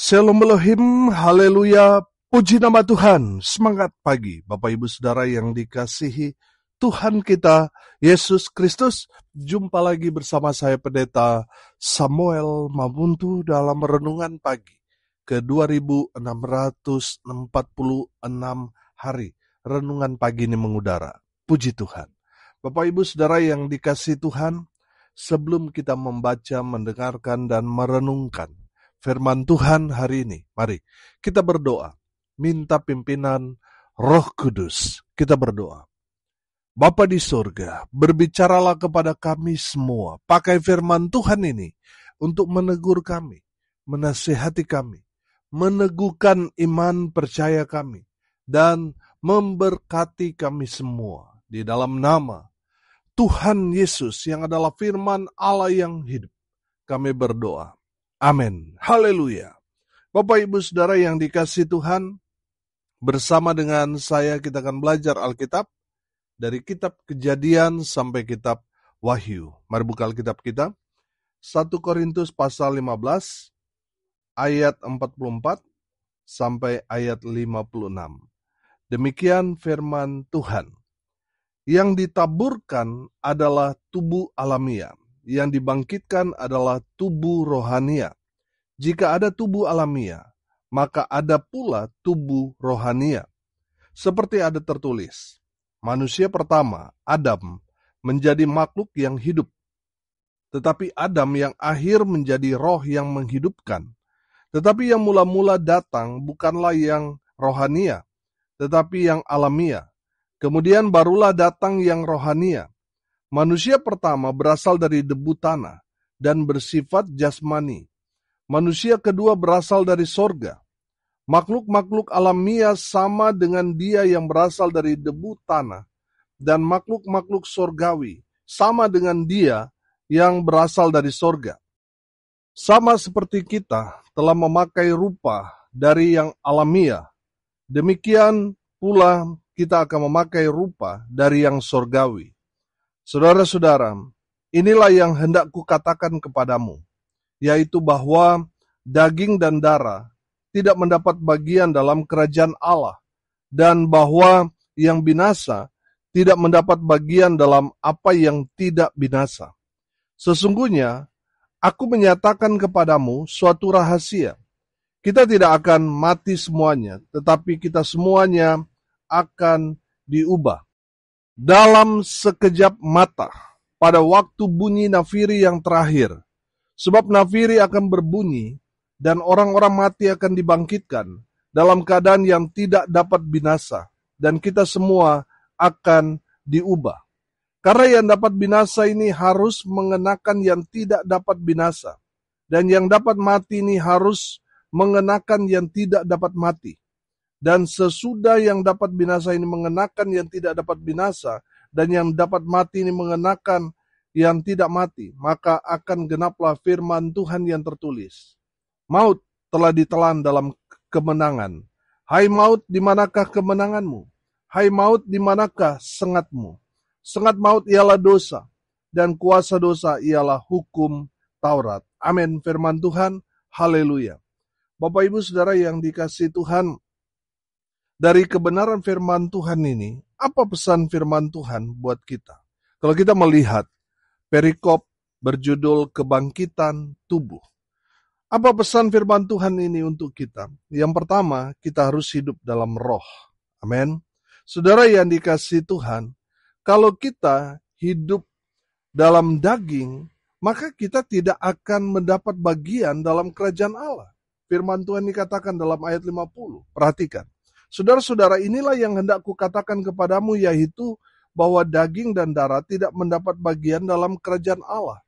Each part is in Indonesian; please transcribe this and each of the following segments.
Shalom Elohim, haleluya, puji nama Tuhan, semangat pagi Bapak Ibu Saudara yang dikasihi Tuhan kita, Yesus Kristus. Jumpa lagi bersama saya Pendeta Samuel Mabuntu dalam Renungan Pagi ke 2646 hari. Renungan pagi ini mengudara, puji Tuhan. Bapak Ibu Saudara yang dikasihi Tuhan, sebelum kita membaca, mendengarkan, dan merenungkan firman Tuhan hari ini, mari kita berdoa, minta pimpinan Roh Kudus. Kita berdoa. Bapa di surga, berbicaralah kepada kami semua, pakai firman Tuhan ini untuk menegur kami, menasihati kami, meneguhkan iman percaya kami, dan memberkati kami semua. Di dalam nama Tuhan Yesus yang adalah firman Allah yang hidup, kami berdoa. Amin. Haleluya. Bapak Ibu Saudara yang dikasihi Tuhan, bersama dengan saya kita akan belajar Alkitab dari kitab Kejadian sampai kitab Wahyu. Mari buka Alkitab kita. 1 Korintus pasal 15 ayat 44 sampai ayat 56. Demikian firman Tuhan. Yang ditaburkan adalah tubuh alamiah, yang dibangkitkan adalah tubuh rohania. Jika ada tubuh alamiah, maka ada pula tubuh rohania. Seperti ada tertulis, manusia pertama, Adam, menjadi makhluk yang hidup. Tetapi Adam yang akhir menjadi roh yang menghidupkan. Tetapi yang mula-mula datang bukanlah yang rohania, tetapi yang alamiah. Kemudian barulah datang yang rohania. Manusia pertama berasal dari debu tanah dan bersifat jasmani. Manusia kedua berasal dari sorga. Makhluk-makhluk alamiah sama dengan dia yang berasal dari debu tanah, dan makhluk-makhluk sorgawi sama dengan dia yang berasal dari sorga. Sama seperti kita telah memakai rupa dari yang alamiah, demikian pula kita akan memakai rupa dari yang sorgawi. Saudara-saudara, inilah yang hendak kukatakan kepadamu, yaitu bahwa daging dan darah tidak mendapat bagian dalam kerajaan Allah, dan bahwa yang binasa tidak mendapat bagian dalam apa yang tidak binasa. Sesungguhnya, aku menyatakan kepadamu suatu rahasia. Kita tidak akan mati semuanya, tetapi kita semuanya akan diubah dalam sekejap mata, pada waktu bunyi nafiri yang terakhir. Sebab nafiri akan berbunyi, dan orang-orang mati akan dibangkitkan dalam keadaan yang tidak dapat binasa, dan kita semua akan diubah. Karena yang dapat binasa ini harus mengenakan yang tidak dapat binasa, dan yang dapat mati ini harus mengenakan yang tidak dapat mati. Dan sesudah yang dapat binasa ini mengenakan yang tidak dapat binasa, dan yang dapat mati ini mengenakan yang tidak mati, maka akan genaplah firman Tuhan yang tertulis. Maut telah ditelan dalam kemenangan. Hai maut, di manakah kemenanganmu? Hai maut, di manakah sengatmu? Sengat maut ialah dosa, dan kuasa dosa ialah hukum Taurat. Amin. Firman Tuhan, haleluya. Bapak Ibu Saudara yang dikasihi Tuhan, dari kebenaran firman Tuhan ini, apa pesan firman Tuhan buat kita? Kalau kita melihat perikop berjudul kebangkitan tubuh. Apa pesan firman Tuhan ini untuk kita? Yang pertama, kita harus hidup dalam roh. Amin. Saudara yang dikasihi Tuhan, kalau kita hidup dalam daging, maka kita tidak akan mendapat bagian dalam kerajaan Allah. Firman Tuhan dikatakan dalam ayat 50. Perhatikan. Saudara-saudara, inilah yang hendak kukatakan kepadamu, yaitu bahwa daging dan darah tidak mendapat bagian dalam kerajaan Allah.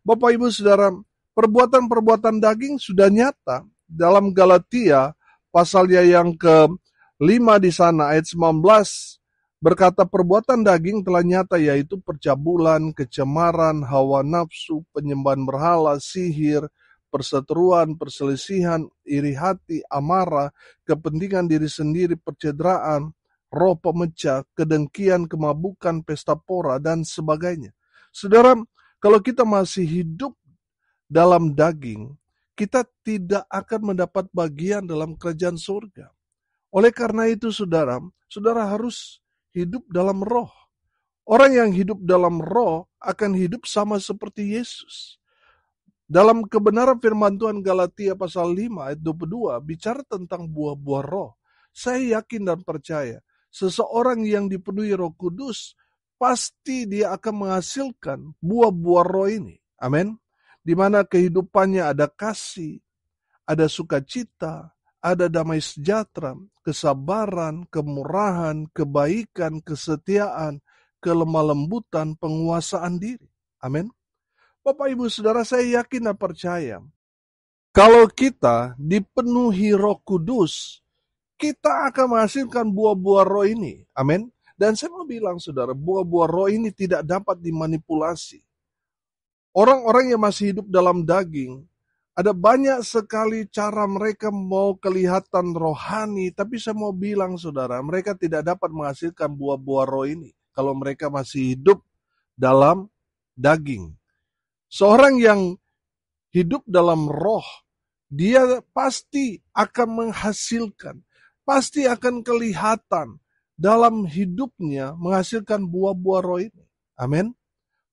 Bapak Ibu Saudara, perbuatan-perbuatan daging sudah nyata. Dalam Galatia, pasalnya yang ke-5 di sana, ayat 19, berkata perbuatan daging telah nyata, yaitu percabulan, kecemaran, hawa nafsu, penyembahan berhala, sihir, perseteruan, perselisihan, iri hati, amarah, kepentingan diri sendiri, percederaan, roh pemecah, kedengkian, kemabukan, pesta pora, dan sebagainya. Saudara, kalau kita masih hidup dalam daging, kita tidak akan mendapat bagian dalam kerajaan surga. Oleh karena itu saudara, saudara harus hidup dalam roh. Orang yang hidup dalam roh akan hidup sama seperti Yesus. Dalam kebenaran firman Tuhan Galatia pasal 5 ayat 22 bicara tentang buah-buah roh. Saya yakin dan percaya, seseorang yang dipenuhi Roh Kudus, pasti dia akan menghasilkan buah-buah roh ini. Amin. Di mana kehidupannya ada kasih, ada sukacita, ada damai sejahtera, kesabaran, kemurahan, kebaikan, kesetiaan, kelemah lembutan, penguasaan diri. Amin. Bapak Ibu Saudara, saya yakin dan percaya, kalau kita dipenuhi Roh Kudus, kita akan menghasilkan buah-buah roh ini. Amin. Dan saya mau bilang saudara, buah-buah roh ini tidak dapat dimanipulasi. Orang-orang yang masih hidup dalam daging, ada banyak sekali cara mereka mau kelihatan rohani, tapi saya mau bilang saudara, mereka tidak dapat menghasilkan buah-buah roh ini kalau mereka masih hidup dalam daging. Seorang yang hidup dalam roh, dia pasti akan menghasilkan, pasti akan kelihatan dalam hidupnya menghasilkan buah-buah roh ini. Amin.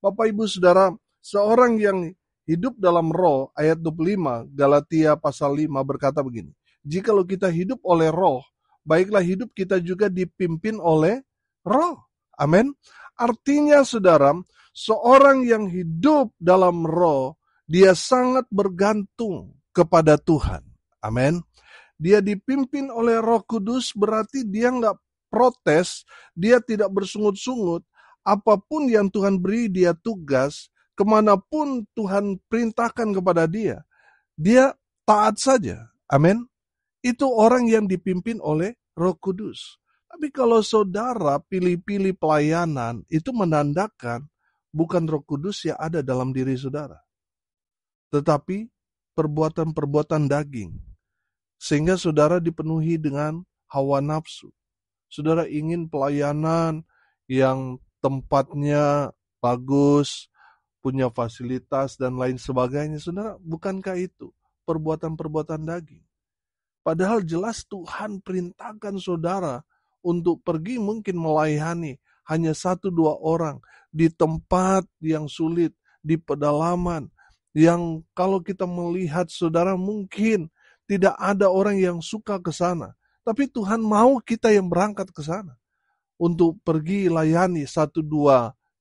Bapak Ibu Saudara, seorang yang hidup dalam roh, ayat 25, Galatia pasal 5 berkata begini, jikalau kita hidup oleh roh, baiklah hidup kita juga dipimpin oleh roh. Amin. Artinya saudara, seorang yang hidup dalam roh, dia sangat bergantung kepada Tuhan. Amin. Dia dipimpin oleh Roh Kudus, berarti dia nggak protes, dia tidak bersungut-sungut. Apapun yang Tuhan beri dia tugas, kemanapun Tuhan perintahkan kepada dia taat saja. Amin. Itu orang yang dipimpin oleh Roh Kudus. Tapi kalau saudara pilih-pilih pelayanan, itu menandakan bukan Roh Kudus yang ada dalam diri saudara, tetapi perbuatan-perbuatan daging. Sehingga saudara dipenuhi dengan hawa nafsu. Saudara ingin pelayanan yang tempatnya bagus, punya fasilitas dan lain sebagainya. Saudara, bukankah itu perbuatan-perbuatan daging? Padahal jelas Tuhan perintahkan saudara untuk pergi mungkin melayani hanya 1-2 orang di tempat yang sulit, di pedalaman, yang kalau kita melihat saudara mungkin tidak ada orang yang suka ke sana. Tapi Tuhan mau kita yang berangkat ke sana untuk pergi layani 1-2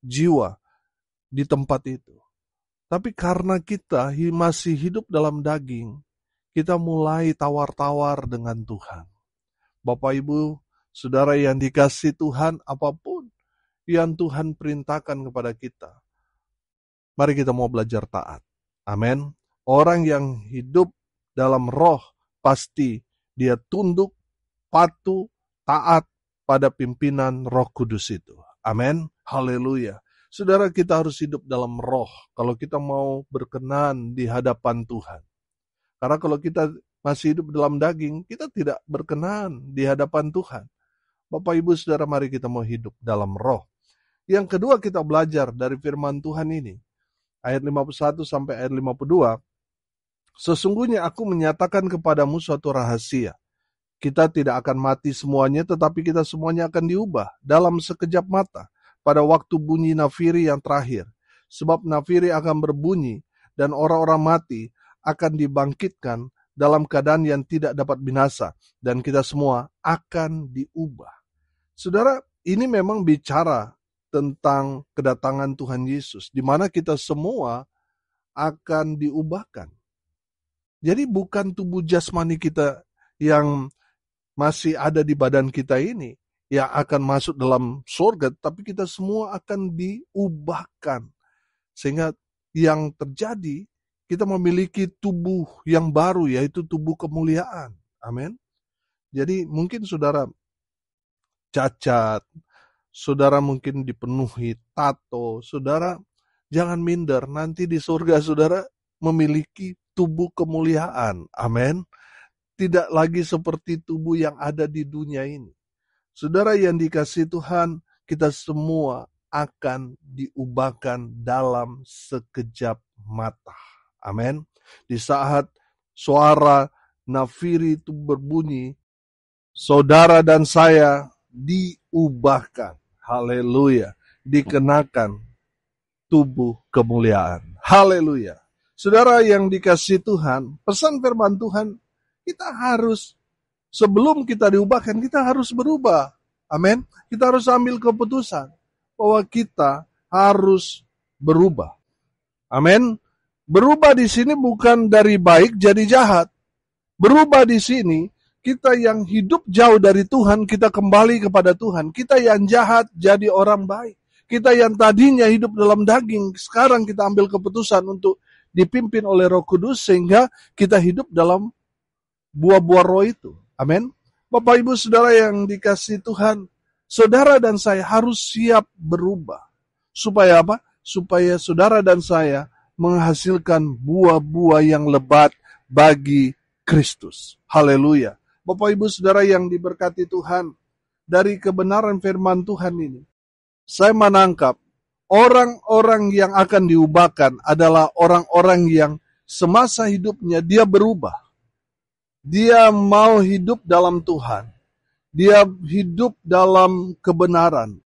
jiwa di tempat itu. Tapi karena kita masih hidup dalam daging, kita mulai tawar-tawar dengan Tuhan. Bapak Ibu, saudara yang dikasih Tuhan, apapun yang Tuhan perintahkan kepada kita, mari kita mau belajar taat. Amin. Orang yang hidup dalam roh, pasti dia tunduk, patuh, taat pada pimpinan Roh Kudus itu. Amin. Haleluya. Saudara, kita harus hidup dalam roh kalau kita mau berkenan di hadapan Tuhan. Karena kalau kita masih hidup dalam daging, kita tidak berkenan di hadapan Tuhan. Bapak Ibu Saudara, mari kita mau hidup dalam roh. Yang kedua kita belajar dari firman Tuhan ini. Ayat 51 sampai ayat 52. Sesungguhnya aku menyatakan kepadamu suatu rahasia. Kita tidak akan mati semuanya, tetapi kita semuanya akan diubah dalam sekejap mata. Pada waktu bunyi nafiri yang terakhir. Sebab nafiri akan berbunyi dan orang-orang mati akan dibangkitkan dalam keadaan yang tidak dapat binasa. Dan kita semua akan diubah. Saudara, ini memang bicara tentang kedatangan Tuhan Yesus. Di mana kita semua akan diubahkan. Jadi bukan tubuh jasmani kita yang masih ada di badan kita ini yang akan masuk dalam surga, tapi kita semua akan diubahkan. Sehingga yang terjadi, kita memiliki tubuh yang baru, yaitu tubuh kemuliaan. Amin. Jadi mungkin saudara cacat, saudara mungkin dipenuhi tato, saudara jangan minder, nanti di surga saudara memiliki tubuh kemuliaan. Amin. Tidak lagi seperti tubuh yang ada di dunia ini. Saudara yang dikasihi Tuhan, kita semua akan diubahkan dalam sekejap mata. Amin. Di saat suara nafiri itu berbunyi, saudara dan saya diubahkan. Haleluya. Dikenakan tubuh kemuliaan. Haleluya. Saudara yang dikasihi Tuhan, pesan firman Tuhan, kita harus, sebelum kita diubahkan, kita harus berubah. Amin. Kita harus ambil keputusan bahwa kita harus berubah. Amin. Berubah di sini bukan dari baik jadi jahat. Berubah di sini, kita yang hidup jauh dari Tuhan, kita kembali kepada Tuhan. Kita yang jahat jadi orang baik. Kita yang tadinya hidup dalam daging, sekarang kita ambil keputusan untuk dipimpin oleh Roh Kudus, sehingga kita hidup dalam buah-buah roh itu. Amin. Bapak Ibu Saudara yang dikasihi Tuhan, saudara dan saya harus siap berubah. Supaya apa? Supaya saudara dan saya menghasilkan buah-buah yang lebat bagi Kristus. Haleluya. Bapak Ibu Saudara yang diberkati Tuhan, dari kebenaran firman Tuhan ini, saya menangkap orang-orang yang akan diubahkan adalah orang-orang yang semasa hidupnya dia berubah. Dia mau hidup dalam Tuhan. Dia hidup dalam kebenaran.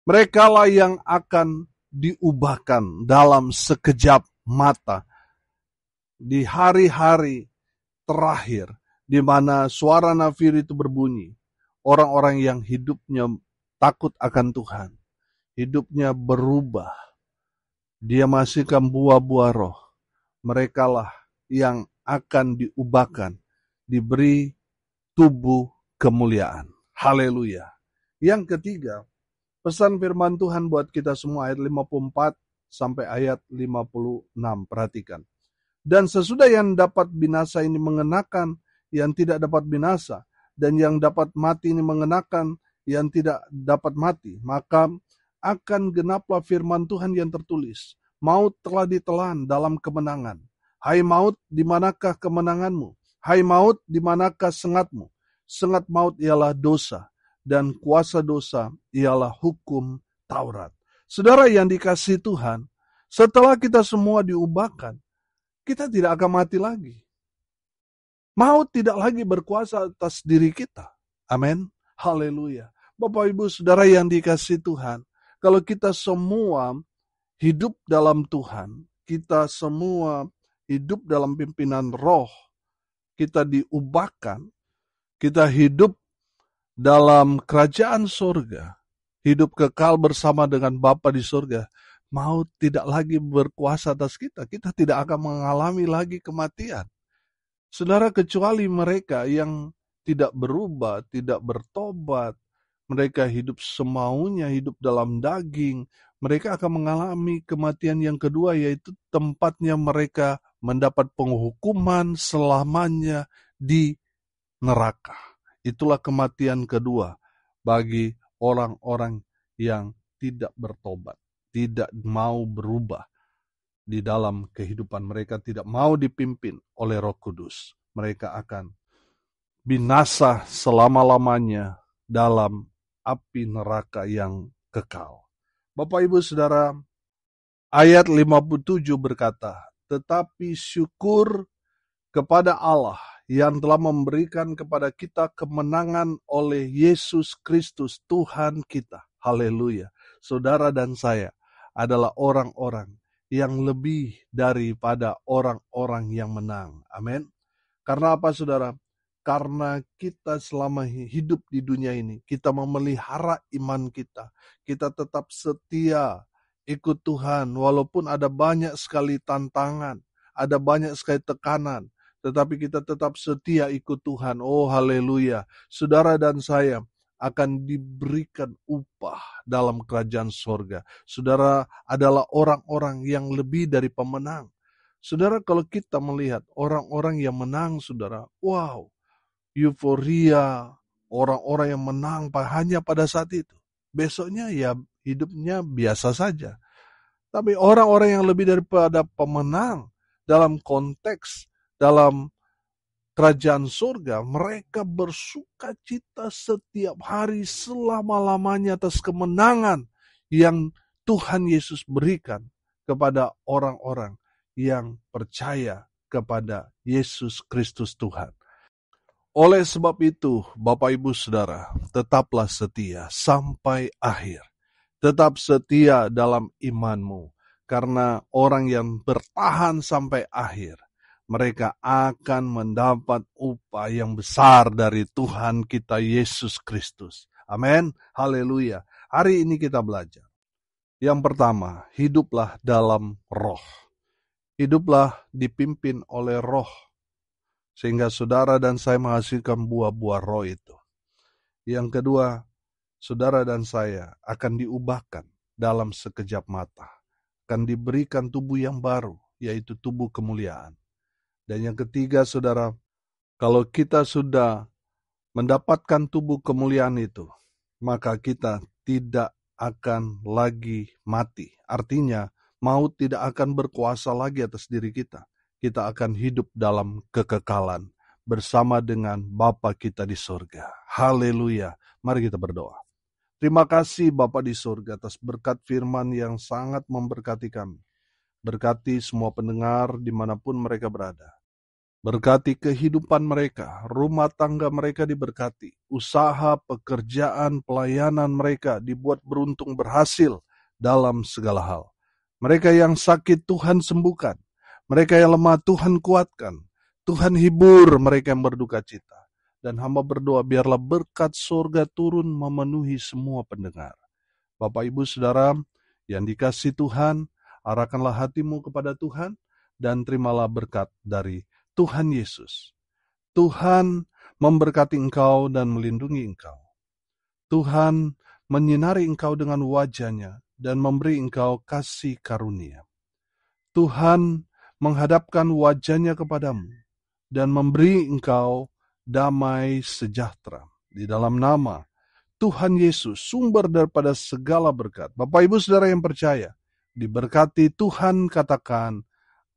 Merekalah yang akan diubahkan dalam sekejap mata. Di hari-hari terakhir, di mana suara nafir itu berbunyi, orang-orang yang hidupnya takut akan Tuhan, hidupnya berubah, dia menghasilkan buah-buah roh, merekalah yang akan diubahkan, diberi tubuh kemuliaan. Haleluya. Yang ketiga, pesan firman Tuhan buat kita semua, ayat 54 sampai ayat 56. Perhatikan. Dan sesudah yang dapat binasa ini mengenakan yang tidak dapat binasa, dan yang dapat mati ini mengenakan yang tidak dapat mati, maka akan genaplah firman Tuhan yang tertulis, maut telah ditelan dalam kemenangan. Hai maut, di manakah kemenanganmu? Hai maut, di manakah sengatmu? Sengat maut ialah dosa, dan kuasa dosa ialah hukum Taurat. Saudara yang dikasihi Tuhan, setelah kita semua diubahkan, kita tidak akan mati lagi. Maut tidak lagi berkuasa atas diri kita. Amin. Haleluya. Bapak Ibu Saudara yang dikasihi Tuhan, kalau kita semua hidup dalam Tuhan, kita semua hidup dalam pimpinan roh, kita diubahkan, kita hidup dalam kerajaan surga, hidup kekal bersama dengan Bapa di surga, maut tidak lagi berkuasa atas kita. Kita tidak akan mengalami lagi kematian. Saudara, kecuali mereka yang tidak berubah, tidak bertobat, mereka hidup semaunya, hidup dalam daging, mereka akan mengalami kematian yang kedua, yaitu tempatnya mereka mendapat penghukuman selamanya di neraka. Itulah kematian kedua bagi orang-orang yang tidak bertobat, tidak mau berubah di dalam kehidupan mereka, tidak mau dipimpin oleh Roh Kudus. Mereka akan binasa selama-lamanya dalam api neraka yang kekal. Bapak Ibu Saudara, ayat 57 berkata, tetapi syukur kepada Allah yang telah memberikan kepada kita kemenangan oleh Yesus Kristus Tuhan kita. Haleluya. Saudara dan saya adalah orang-orang yang lebih daripada orang-orang yang menang. Amin. Karena apa saudara? Karena kita selama hidup di dunia ini, kita memelihara iman kita. Kita tetap setia ikut Tuhan, walaupun ada banyak sekali tantangan, ada banyak sekali tekanan, tetapi kita tetap setia ikut Tuhan. Oh haleluya. Saudara dan saya akan diberikan upah dalam kerajaan sorga. Saudara adalah orang-orang yang lebih dari pemenang. Saudara, kalau kita melihat orang-orang yang menang, saudara, wow, euforia, orang-orang yang menang hanya pada saat itu. Besoknya ya hidupnya biasa saja. Tapi orang-orang yang lebih daripada pemenang dalam konteks, dalam kerajaan surga, mereka bersuka cita setiap hari selama-lamanya atas kemenangan yang Tuhan Yesus berikan kepada orang-orang yang percaya kepada Yesus Kristus Tuhan. Oleh sebab itu, Bapak Ibu Saudara, tetaplah setia sampai akhir. Tetap setia dalam imanmu, karena orang yang bertahan sampai akhir, mereka akan mendapat upah yang besar dari Tuhan kita Yesus Kristus. Amin, haleluya. Hari ini kita belajar. Yang pertama, hiduplah dalam roh. Hiduplah dipimpin oleh roh, sehingga saudara dan saya menghasilkan buah-buah roh itu. Yang kedua, saudara dan saya akan diubahkan dalam sekejap mata. Akan diberikan tubuh yang baru, yaitu tubuh kemuliaan. Dan yang ketiga, saudara, kalau kita sudah mendapatkan tubuh kemuliaan itu, maka kita tidak akan lagi mati. Artinya, maut tidak akan berkuasa lagi atas diri kita. Kita akan hidup dalam kekekalan bersama dengan Bapa kita di surga. Haleluya. Mari kita berdoa. Terima kasih Bapa di surga atas berkat firman yang sangat memberkati kami. Berkati semua pendengar dimanapun mereka berada. Berkati kehidupan mereka, rumah tangga mereka diberkati, usaha, pekerjaan, pelayanan mereka dibuat beruntung berhasil dalam segala hal. Mereka yang sakit Tuhan sembuhkan, mereka yang lemah Tuhan kuatkan, Tuhan hibur mereka yang berduka cita. Dan hamba berdoa biarlah berkat surga turun memenuhi semua pendengar. Bapak Ibu Saudara yang dikasihi Tuhan, arahkanlah hatimu kepada Tuhan dan terimalah berkat dari Tuhan Yesus. Tuhan memberkati engkau dan melindungi engkau. Tuhan menyinari engkau dengan wajah-Nya dan memberi engkau kasih karunia. Tuhan menghadapkan wajah-Nya kepadamu dan memberi engkau damai sejahtera. Di dalam nama Tuhan Yesus, sumber daripada segala berkat. Bapak Ibu Saudara yang percaya, diberkati Tuhan, katakan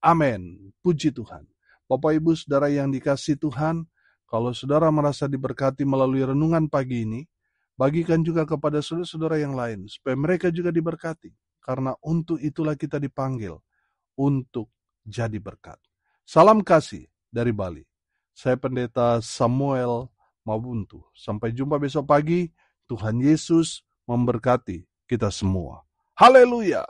amin. Puji Tuhan. Bapak Ibu Saudara yang dikasihi Tuhan, kalau saudara merasa diberkati melalui renungan pagi ini, bagikan juga kepada saudara-saudara yang lain, supaya mereka juga diberkati. Karena untuk itulah kita dipanggil, untuk jadi berkat. Salam kasih dari Bali. Saya Pendeta Samuel Mabuntu. Sampai jumpa besok pagi. Tuhan Yesus memberkati kita semua. Haleluya!